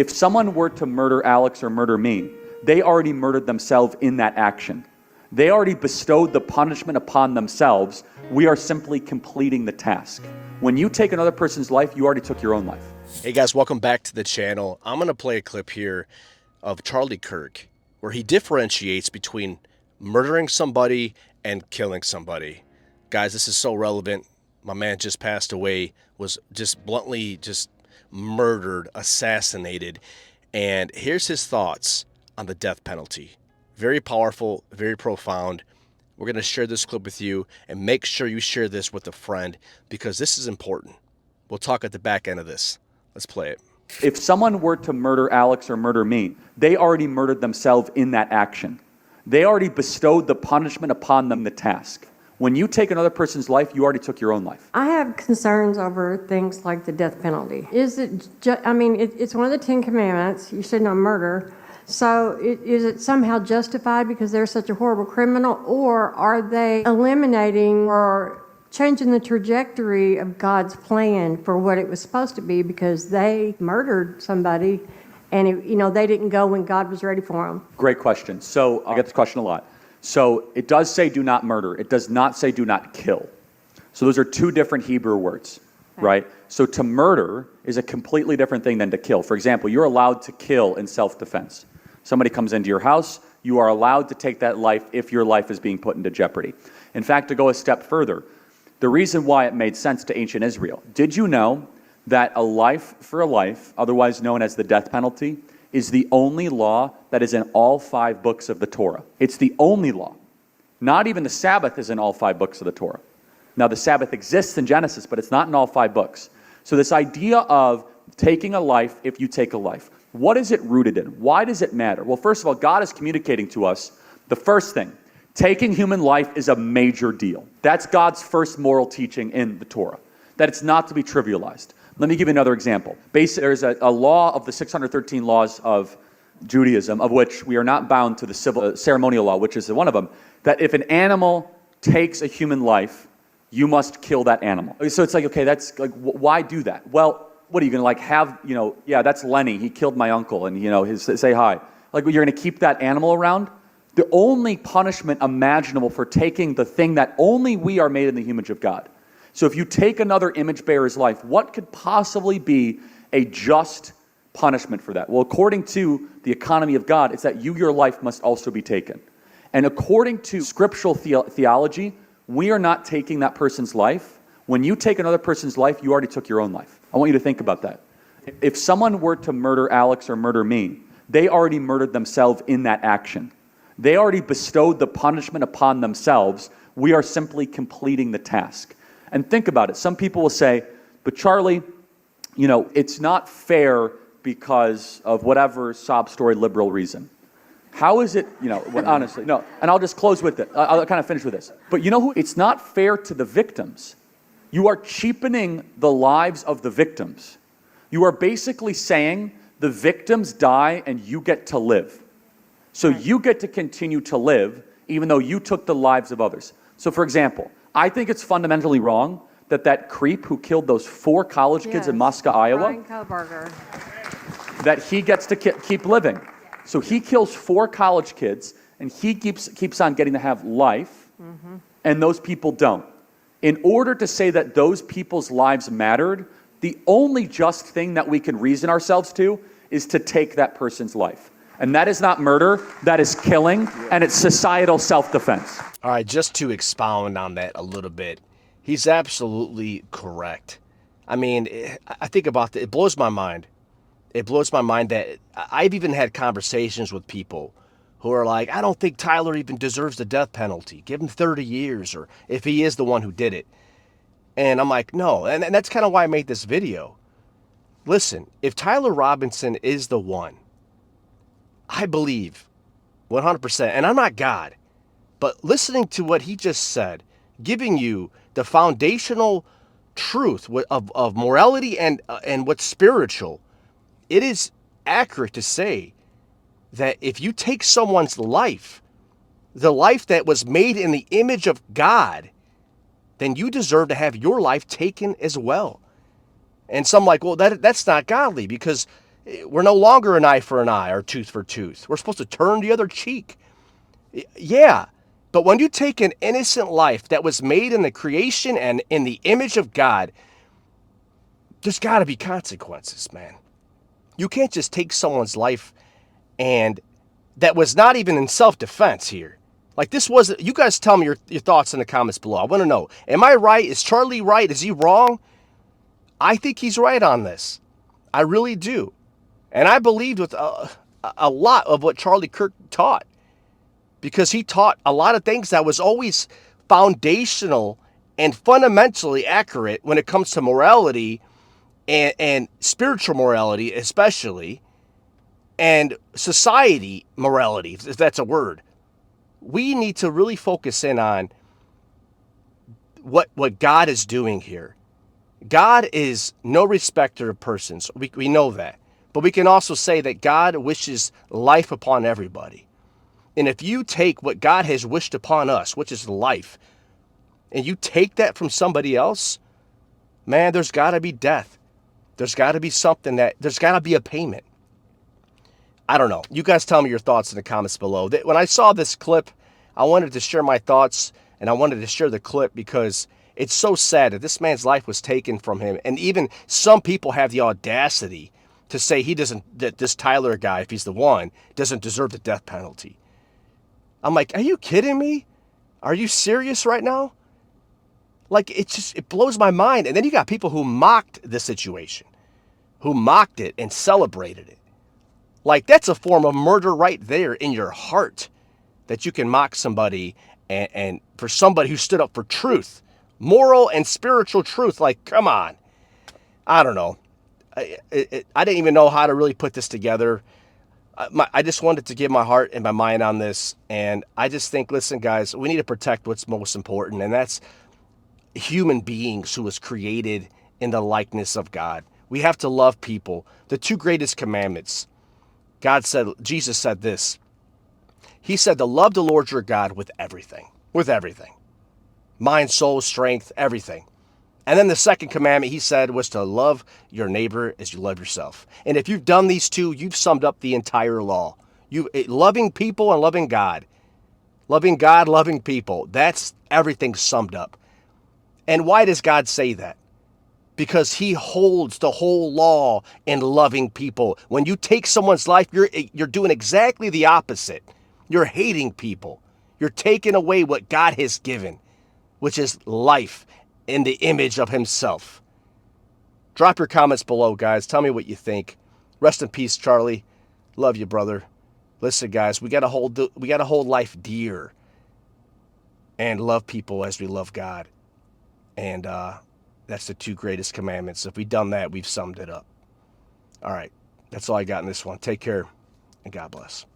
If someone were to murder Alex or murder me, they already murdered themselves in that action. They already bestowed the punishment upon themselves. We are simply completing the task. When you take another person's life, you already took your own life. Hey guys, welcome back to the channel. I'm going to play a clip here of Charlie Kirk where he differentiates between murdering somebody and killing somebody. Guys, this is so relevant. My man just passed away, was just bluntly murdered, assassinated. And here's his thoughts on the death penalty. Very powerful, very profound. We're going to share this clip with you, and make sure you share this with a friend because this is important. We'll talk at the back end of this. Let's play it. If someone were to murder Alex or murder me, they already murdered themselves in that action. They already bestowed the punishment upon them, the task. When you take another person's life, you already took your own life. I have concerns over things like the death penalty. Is it it's one of the 10 commandments. You should not murder. So is it somehow justified because they're such a horrible criminal, or are they eliminating or changing the trajectory of God's plan for what it was supposed to be because they murdered somebody and they didn't go when God was ready for them? Great question. So I get this question a lot. So it does say do not murder. It does not say do not kill. So those are two different Hebrew words, right? So to murder is a completely different thing than to kill. For example, you're allowed to kill in self-defense. Somebody comes into your house, you are allowed to take that life if your life is being put into jeopardy. In fact, to go a step further, the reason why it made sense to ancient Israel, did you know that a life for a life, otherwise known as the death penalty, is the only law that is in all 5 books of the Torah? It's the only law. Not even the Sabbath is in all 5 books of the Torah. Now, the Sabbath exists in Genesis, but it's not in all 5 books. So this idea of taking a life if you take a life, what is it rooted in? Why does it matter? Well, first of all, God is communicating to us the first thing. Taking human life is a major deal. That's God's first moral teaching in the Torah, that it's not to be trivialized. Let me give you another example. There's a law of the 613 laws of Judaism, of which we are not bound to the civil ceremonial law, which is one of them, that if an animal takes a human life, you must kill that animal. So it's like, okay, that's like, why do that? Well, what are you going to have, yeah, that's Lenny. He killed my uncle and, say hi. Like, you're going to keep that animal around? The only punishment imaginable for taking the thing that only we are made in the image of God. So if you take another image bearer's life, what could possibly be a just punishment for that? Well, according to the economy of God, it's that your life must also be taken. And according to scriptural theology, we are not taking that person's life. When you take another person's life, you already took your own life. I want you to think about that. If someone were to murder Alex or murder me, they already murdered themselves in that action. They already bestowed the punishment upon themselves. We are simply completing the task. And think about it. Some people will say, but Charlie, it's not fair because of whatever sob story liberal reason. How is it, honestly, no. And I'll just close with it. I'll kind of finish with this. But you know who? It's not fair to the victims. You are cheapening the lives of the victims. You are basically saying the victims die and you get to live. So you get to continue to live even though you took the lives of others. So for example, I think it's fundamentally wrong that creep who killed those 4 college kids in Moscow, Iowa, that he gets to keep living. So he kills 4 college kids, and he keeps on getting to have life, and those people don't. In order to say that those people's lives mattered, the only just thing that we can reason ourselves to is to take that person's life. And that is not murder, that is killing, and it's societal self-defense. All right, just to expound on that a little bit, he's absolutely correct. I mean, I think about it blows my mind. It blows my mind that I've even had conversations with people who are like, I don't think Tyler even deserves the death penalty. Give him 30 years, or if he is the one who did it. And I'm like, no. And that's kind of why I made this video. Listen, if Tyler Robinson is the one, I believe 100%, and I'm not God, but listening to what he just said, giving you the foundational truth of morality and what's spiritual, it is accurate to say that if you take someone's life, the life that was made in the image of God, then you deserve to have your life taken as well. And some like, well, that's not godly, because We're no longer an eye for an eye or tooth for tooth. We're supposed to turn the other cheek. Yeah, but when you take an innocent life that was made in the creation and in the image of God, there's got to be consequences, man. You can't just take someone's life and that was not even in self-defense here. Like this was, you guys tell me your thoughts in the comments below. I want to know, am I right? Is Charlie right? Is he wrong? I think he's right on this. I really do. And I believed with a lot of what Charlie Kirk taught, because he taught a lot of things that was always foundational and fundamentally accurate when it comes to morality and spiritual morality especially, and society morality, if that's a word. We need to really focus in on what God is doing here. God is no respecter of persons. We know that. But we can also say that God wishes life upon everybody. And if you take what God has wished upon us, which is life, and you take that from somebody else, man, there's got to be death. There's got to be something there's got to be a payment. I don't know. You guys tell me your thoughts in the comments below. When I saw this clip, I wanted to share my thoughts, and I wanted to share the clip because it's so sad that this man's life was taken from him. And even some people have the audacity to say that this Tyler guy, if he's the one, doesn't deserve the death penalty. I'm like, are you kidding me? Are you serious right now? Like, it blows my mind. And then you got people who mocked the situation, who mocked it and celebrated it. Like, that's a form of murder right there in your heart, that you can mock somebody and for somebody who stood up for truth, moral and spiritual truth. Like, come on. I don't know. I didn't even know how to really put this together. I just wanted to give my heart and my mind on this. And I just think, listen, guys, we need to protect what's most important. And that's human beings who was created in the likeness of God. We have to love people. The two greatest commandments. Jesus said this. He said to love the Lord your God with everything. With everything. Mind, soul, strength, everything. And then the second commandment, he said, was to love your neighbor as you love yourself. And if you've done these two, you've summed up the entire law. Loving people and loving God. Loving God, loving people. That's everything summed up. And why does God say that? Because he holds the whole law in loving people. When you take someone's life, you're doing exactly the opposite. You're hating people. You're taking away what God has given, which is life in the image of himself. Drop your comments below, guys. Tell me what you think. Rest in peace, Charlie. Love you, brother. Listen, guys, we gotta hold life dear and love people as we love God. And that's the two greatest commandments. If we've done that, we've summed it up. All right. That's all I got in this one. Take care, and God bless.